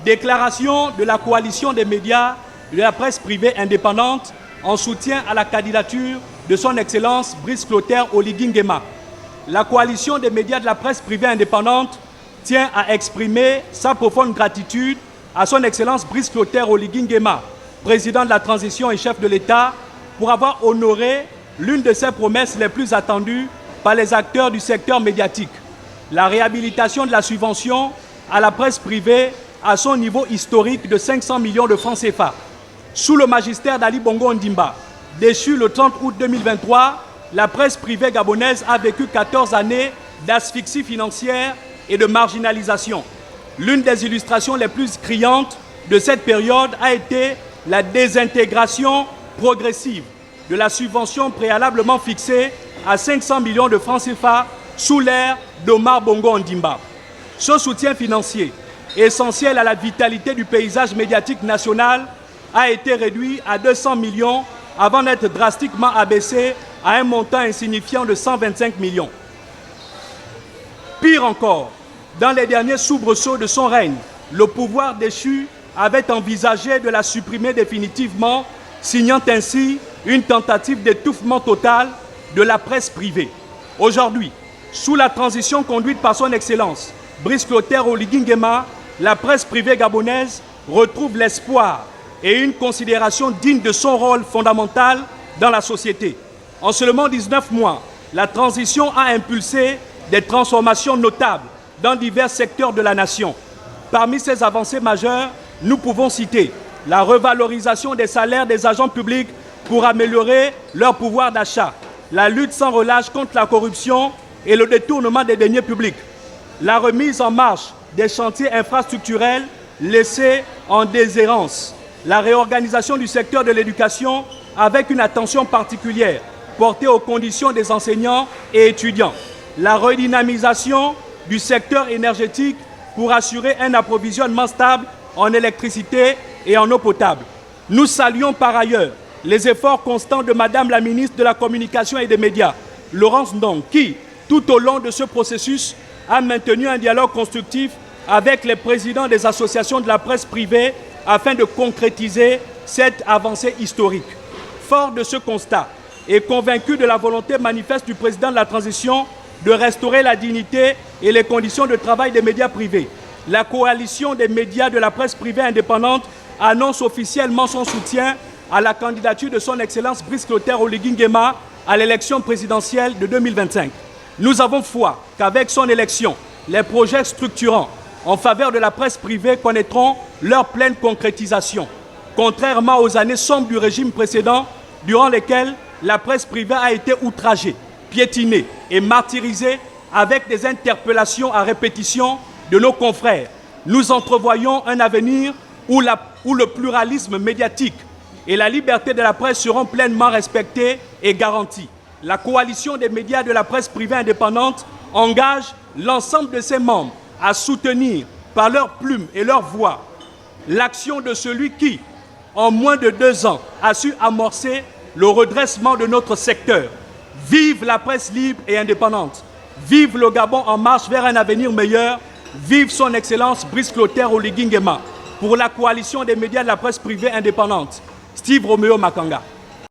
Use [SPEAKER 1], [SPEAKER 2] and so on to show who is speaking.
[SPEAKER 1] Déclaration de la coalition des médias de la presse privée indépendante en soutien à la candidature de son Excellence Brice Clotaire Oligui Nguema. La coalition des médias de la presse privée indépendante tient à exprimer sa profonde gratitude à son Excellence Brice Clotaire Oligui Nguema, président de la transition et chef de l'État, pour avoir honoré l'une de ses promesses les plus attendues par les acteurs du secteur médiatique, la réhabilitation de la subvention à la presse privée à son niveau historique de 500 millions de francs CFA. Sous le magistère d'Ali Bongo Ondimba, déchu le 30 août 2023, la presse privée gabonaise a vécu 14 années d'asphyxie financière et de marginalisation. L'une des illustrations les plus criantes de cette période a été la désintégration progressive de la subvention préalablement fixée à 500 millions de francs CFA sous l'ère d'Omar Bongo Ondimba. Ce soutien financier, essentiel à la vitalité du paysage médiatique national, a été réduit à 200 millions avant d'être drastiquement abaissé à un montant insignifiant de 125 millions. Pire encore, dans les derniers soubresauts de son règne, le pouvoir déchu avait envisagé de la supprimer définitivement, signant ainsi une tentative d'étouffement total de la presse privée. Aujourd'hui, sous la transition conduite par son Excellence Brice Clotaire Oligui Nguema, la presse privée gabonaise retrouve l'espoir et une considération digne de son rôle fondamental dans la société. En seulement 19 mois, la transition a impulsé des transformations notables dans divers secteurs de la nation. Parmi ces avancées majeures, nous pouvons citer la revalorisation des salaires des agents publics pour améliorer leur pouvoir d'achat, la lutte sans relâche contre la corruption et le détournement des deniers publics, la remise en marche des chantiers infrastructurels laissés en déshérence, la réorganisation du secteur de l'éducation avec une attention particulière portée aux conditions des enseignants et étudiants, la redynamisation du secteur énergétique pour assurer un approvisionnement stable en électricité et en eau potable. Nous saluons par ailleurs les efforts constants de Madame la ministre de la Communication et des Médias, Laurence Ndong, qui, tout au long de ce processus, a maintenu un dialogue constructif avec les présidents des associations de la presse privée afin de concrétiser cette avancée historique. Fort de ce constat et convaincu de la volonté manifeste du président de la transition de restaurer la dignité et les conditions de travail des médias privés, la coalition des médias de la presse privée indépendante annonce officiellement son soutien à la candidature de son Excellence Brice Clotaire Oligui Nguema à l'élection présidentielle de 2025. Nous avons foi qu'avec son élection, les projets structurants en faveur de la presse privée connaîtront leur pleine concrétisation, contrairement aux années sombres du régime précédent, durant lesquelles la presse privée a été outragée, piétinée et martyrisée avec des interpellations à répétition de nos confrères. Nous entrevoyons un avenir où le pluralisme médiatique et la liberté de la presse seront pleinement respectés et garantis. La coalition des médias de la presse privée indépendante engage l'ensemble de ses membres à soutenir par leurs plumes et leurs voix l'action de celui qui, en moins de 2 ans, a su amorcer le redressement de notre secteur. Vive la presse libre et indépendante. Vive le Gabon en marche vers un avenir meilleur. Vive son Excellence Brice Clotaire Oligui Nguema. Pour la coalition des médias de la presse privée indépendante, Steve Roméo Makanga.